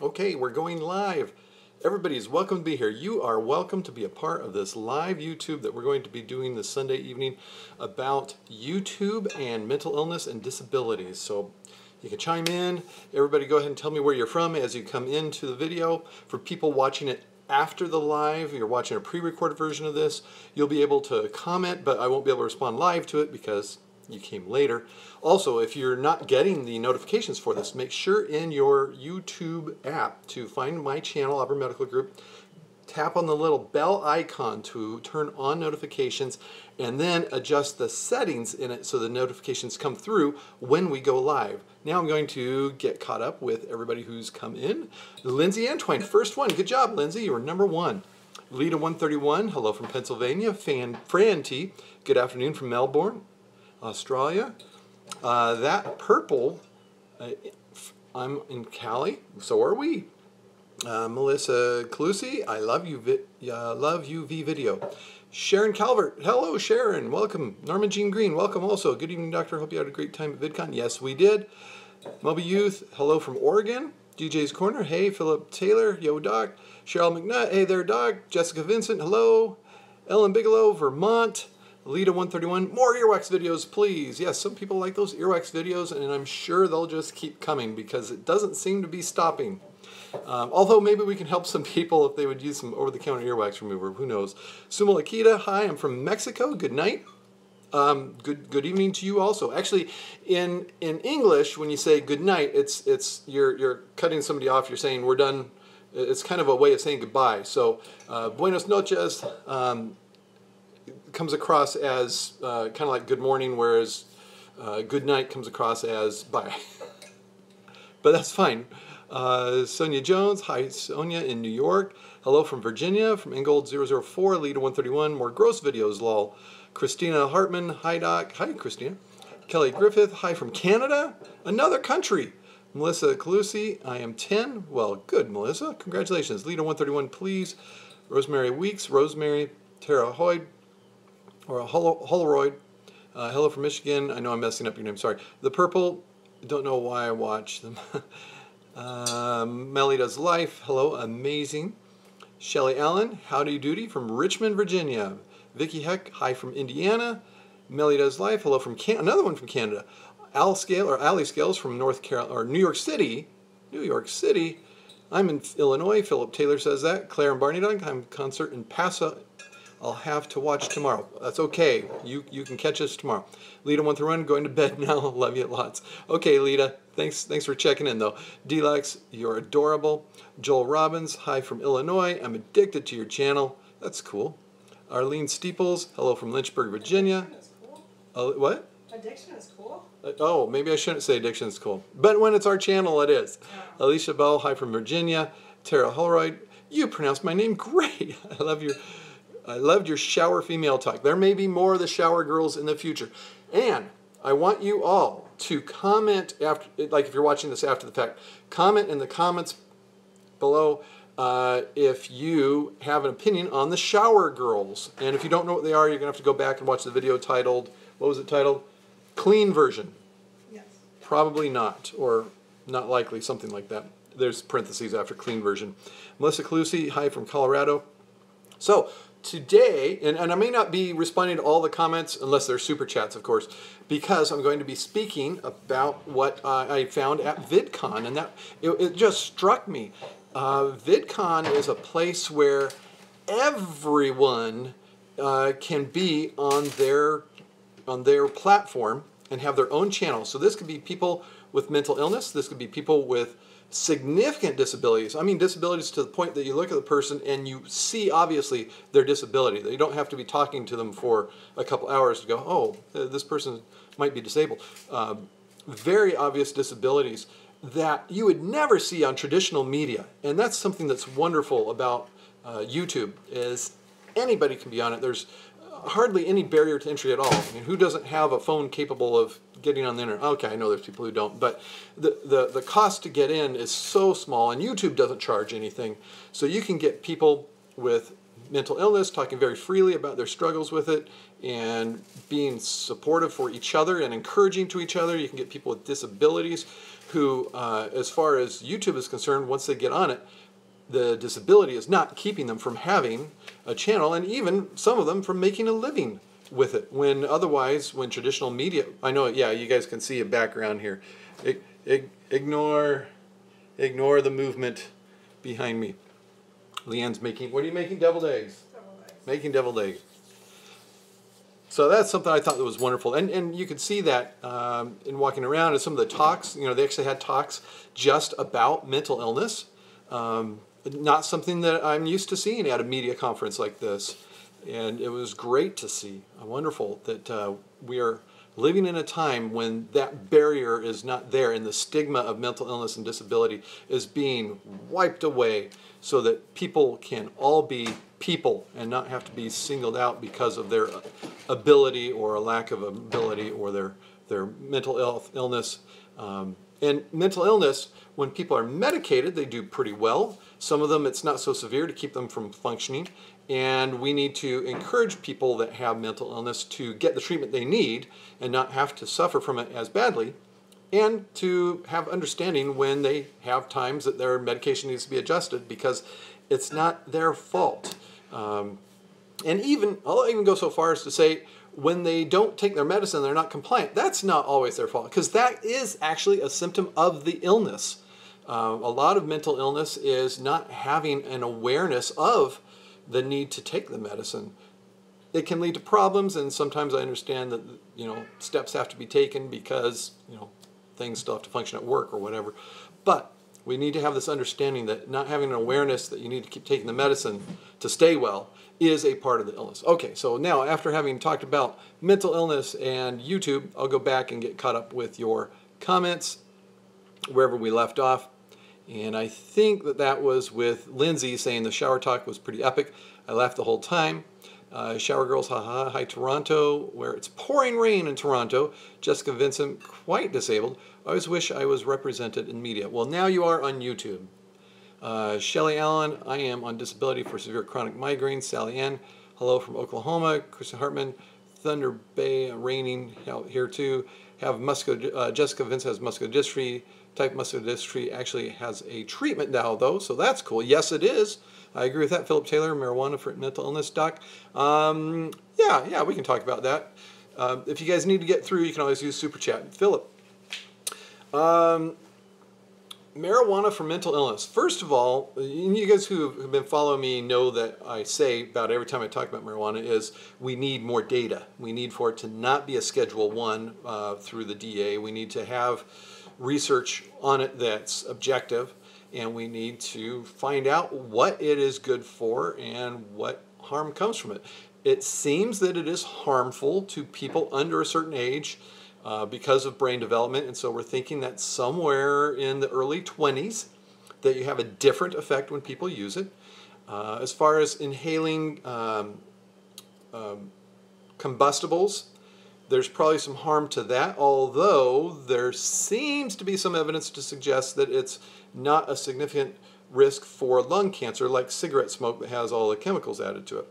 Okay, we're going live. Everybody is welcome to be here. You are welcome to be a part of this live YouTube that we're going to be doing this Sunday evening about YouTube and mental illness and disabilities. So you can chime in. Everybody go ahead and tell me where you're from as you come into the video. For people watching it after the live, you're watching a pre-recorded version of this, you'll be able to comment, but I won't be able to respond live to it because you came later. Also, if you're not getting the notifications for this, make sure in your YouTube app to find my channel, Auburn Medical Group, tap on the little bell icon to turn on notifications, and then adjust the settings in it so the notifications come through when we go live. Now I'm going to get caught up with everybody who's come in. Lindsay Antwine, first one. Good job, Lindsay. You were number one. Lita131, hello from Pennsylvania. Fran T, good afternoon from Melbourne, Australia. That purple, I'm in Cali, so are we. Melissa Calusi, I love you, V video. Sharon Calvert, hello Sharon, welcome. Norman Jean Green, welcome also. Good evening, doctor. Hope you had a great time at VidCon. Yes, we did. Moby Youth, hello from Oregon. DJ's Corner, hey. Philip Taylor, yo doc. Cheryl McNutt, hey there doc. Jessica Vincent, hello. Ellen Bigelow, Vermont. Lita131, more earwax videos, please. Yes, some people like those earwax videos, and I'm sure they'll just keep coming because it doesn't seem to be stopping. Although maybe we can help some people if they would use some over-the-counter earwax remover. Who knows? Sumo Akita, hi, I'm from Mexico. Good night. Good evening to you also. Actually, in English, when you say good night, you're cutting somebody off. You're saying we're done. It's kind of a way of saying goodbye. So, buenos noches. Comes across as kind of like good morning, whereas good night comes across as bye. But that's fine. Sonia Jones, hi Sonia in New York. Hello from Virginia, from Ingold 004, Lita131, more gross videos, lol. Christina Hartman, hi doc, hi Christina. Kelly Griffith, hi from Canada, another country. Melissa Calusi, I am 10. Well, good Melissa, congratulations. Lita131, please. Rosemary Weeks, Rosemary, Tara Hoyd, or a Holroyd. Hello from Michigan. I know I'm messing up your name, sorry. The Purple, don't know why I watch them. Melly Does Life, hello, amazing. Shelly Allen, Howdy Doody from Richmond, Virginia. Vicky Heck, hi from Indiana. Melly Does Life, hello from another one from Canada. Al Scale, or Ali Scales from North Carolina, or New York City. New York City. I'm in Illinois, Philip Taylor says that. Claire and Barney Dunk, I'm concert in Paso. I'll have to watch tomorrow. That's okay. You can catch us tomorrow. Lita131, going to bed now. Love you lots. Okay, Lita. Thanks for checking in, though. Deluxe, you're adorable. Joel Robbins, hi from Illinois. I'm addicted to your channel. That's cool. Arlene Steeples, hello from Lynchburg, Virginia. Addiction is cool. What? Addiction is cool. Oh, maybe I shouldn't say addiction is cool. But when it's our channel, it is. Yeah. Alicia Bell, hi from Virginia. Tara Holroyd, you pronounced my name great. I loved your shower female talk. There may be more of the shower girls in the future. And I want you all to comment after, like if you're watching this after the fact, comment in the comments below if you have an opinion on the shower girls. And if you don't know what they are, you're going to have to go back and watch the video titled, what was it titled? Clean version. Yes. Probably not, or not likely, something like that. There's parentheses after clean version. Melissa Calusi, hi from Colorado. So, today, and I may not be responding to all the comments unless they're super chats, of course, because I'm going to be speaking about what I found at VidCon, and that it just struck me. VidCon is a place where everyone can be on their platform and have their own channel. So this could be people with mental illness. This could be people with significant disabilities. I mean disabilities to the point that you look at the person and you see obviously their disability. You don't have to be talking to them for a couple hours to go, oh, this person might be disabled. Very obvious disabilities that you would never see on traditional media. And that's something that's wonderful about YouTube, is anybody can be on it. There's hardly any barrier to entry at all. I mean, who doesn't have a phone capable of getting on the internet? Okay, I know there's people who don't, but the cost to get in is so small, and YouTube doesn't charge anything. So you can get people with mental illness, talking very freely about their struggles with it, and being supportive for each other and encouraging to each other. You can get people with disabilities who, as far as YouTube is concerned, once they get on it, the disability is not keeping them from having a channel, and even some of them from making a living with it, when otherwise, when traditional media, I know, yeah, you guys can see a background here. Ignore the movement behind me. LeeAnn's making, what are you making? Deviled eggs. Deviled eggs. Making deviled eggs. So that's something I thought that was wonderful, and you could see that in walking around, and some of the talks. You know, they actually had talks just about mental illness. Not something that I'm used to seeing at a media conference like this, and it was great to see. Wonderful that we are living in a time when that barrier is not there, and the stigma of mental illness and disability is being wiped away, so that people can all be people and not have to be singled out because of their ability or a lack of ability or their mental illness. And mental illness, when people are medicated, they do pretty well. Some of them, it's not so severe to keep them from functioning. And we need to encourage people that have mental illness to get the treatment they need and not have to suffer from it as badly, and to have understanding when they have times that their medication needs to be adjusted, because it's not their fault. And I'll even go so far as to say, when they don't take their medicine, they're not compliant. That's not always their fault, because that is actually a symptom of the illness. A lot of mental illness is not having an awareness of the need to take the medicine. It can lead to problems, and sometimes I understand that, you know, steps have to be taken because, you know, things still have to function at work or whatever. But we need to have this understanding that not having an awareness that you need to keep taking the medicine to stay well is a part of the illness. Okay, so now after having talked about mental illness and YouTube, I'll go back and get caught up with your comments wherever we left off. And I think that was with Lindsay saying the shower talk was pretty epic. I laughed the whole time. Shower girls, haha. Hi, Toronto, where it's pouring rain in Toronto. Jessica Vincent, quite disabled. I always wish I was represented in media. Well, now you are on YouTube. Shelley Allen, I am on disability for severe chronic migraines. Sally Ann, hello from Oklahoma. Kristen Hartman, Thunder Bay, raining out here too. Jessica Vincent has muscular dystrophy. Type muscular dystrophy actually has a treatment now, though, so that's cool. Yes, it is. I agree with that. Philip Taylor, marijuana for mental illness, doc. Yeah, we can talk about that. If you guys need to get through, you can always use Super Chat. Philip. Marijuana for mental illness. First of all, you guys who have been following me know that I say about every time I talk about marijuana is we need more data. We need for it to not be a Schedule 1 through the DA. We need to have research on it that's objective, and we need to find out what it is good for and what harm comes from it. It seems that it is harmful to people under a certain age because of brain development, and so we're thinking that somewhere in the early 20s that you have a different effect when people use it. As far as inhaling combustibles, there's probably some harm to that, although there seems to be some evidence to suggest that it's not a significant risk for lung cancer like cigarette smoke that has all the chemicals added to it.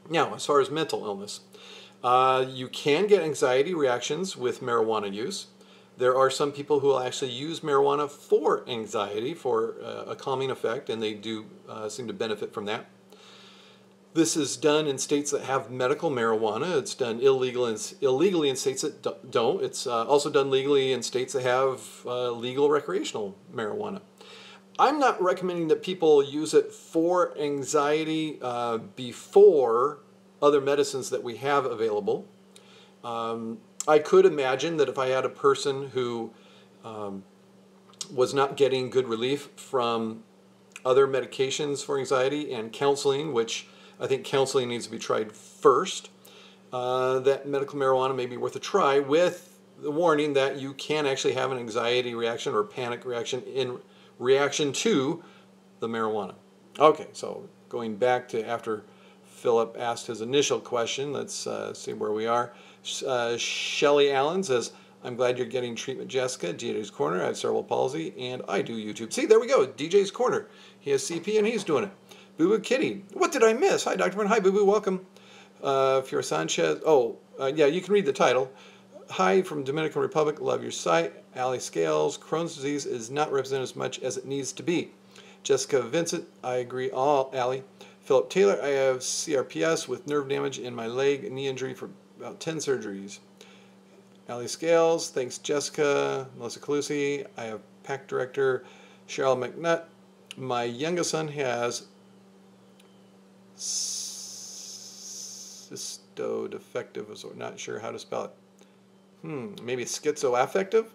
Now, as far as mental illness, you can get anxiety reactions with marijuana use. There are some people who will actually use marijuana for anxiety, for a calming effect, and they do seem to benefit from that. This is done in states that have medical marijuana. It's done illegally in states that don't. It's also done legally in states that have legal recreational marijuana. I'm not recommending that people use it for anxiety before other medicines that we have available. I could imagine that if I had a person who was not getting good relief from other medications for anxiety and counseling, which I think counseling needs to be tried first, that medical marijuana may be worth a try, with the warning that you can actually have an anxiety reaction or panic reaction in reaction to the marijuana. Okay, so going back to after Philip asked his initial question, let's see where we are. Shelley Allen says, I'm glad you're getting treatment, Jessica. DJ's Corner, I have cerebral palsy, and I do YouTube. See, there we go, DJ's Corner. He has CP and he's doing it. BooBoo Kitty. What did I miss? Hi, Dr. Martin. Hi, BooBoo. Welcome. Fiora Sanchez. Yeah, you can read the title. Hi from Dominican Republic. Love your site. Allie Scales. Crohn's disease is not represented as much as it needs to be. Jessica Vincent. I agree. All Allie. Philip Taylor. I have CRPS with nerve damage in my leg and knee injury for about 10 surgeries. Allie Scales. Thanks, Jessica. Melissa Calusi. I have PAC director Cheryl McNutt. My youngest son has cystodefective, not sure how to spell it. Maybe schizoaffective,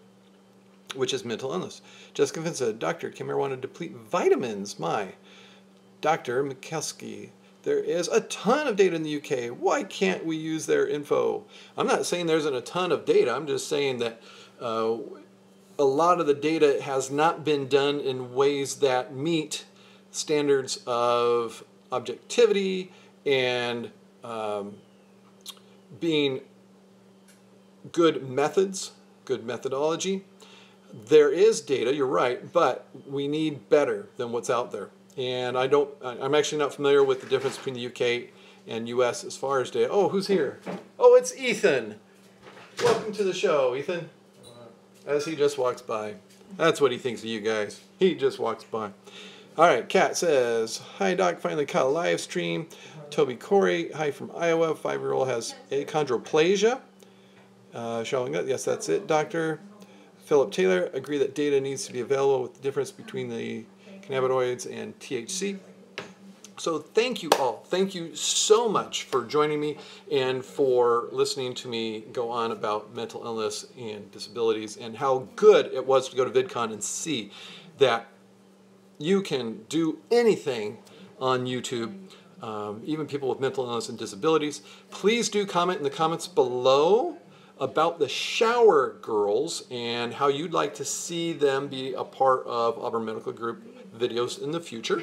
which is mental illness. Jessica Vincent, Doctor, can marijuana deplete vitamins? My. Dr. McKelsky, there is a ton of data in the UK. Why can't we use their info? I'm not saying there isn't a ton of data. I'm just saying that a lot of the data has not been done in ways that meet standards of objectivity and being good methods, good methodology. There is data, you're right, but we need better than what's out there. And I'm actually not familiar with the difference between the UK and US as far as data. Oh, who's here? Oh, it's Ethan. Welcome to the show, Ethan. As he just walks by. That's what he thinks of you guys. He just walks by. All right, Kat says, hi, Doc. Finally caught a live stream. Toby Corey, hi from Iowa. 5-year-old has achondroplasia. Showing that, yes, that's it, Doctor. Philip Taylor, agree that data needs to be available with the difference between the cannabinoids and THC. So thank you all. Thank you so much for joining me and for listening to me go on about mental illness and disabilities and how good it was to go to VidCon and see that you can do anything on YouTube, even people with mental illness and disabilities. Please do comment in the comments below about the Shower Girls and how you'd like to see them be a part of Auburn Medical Group videos in the future.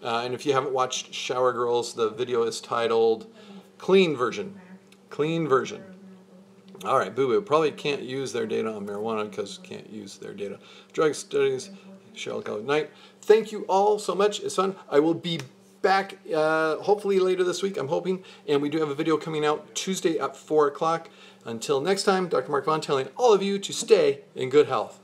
And if you haven't watched Shower Girls, the video is titled Clean Version. Clean Version. All right, BooBoo. Probably can't use their data on marijuana because can't use their data. Drug studies, Cheryl Calvert Knight. Thank you all so much. It's fun. I will be back hopefully later this week, I'm hoping. And we do have a video coming out Tuesday at 4 o'clock. Until next time, Dr. Mark Vaughan telling all of you to stay in good health.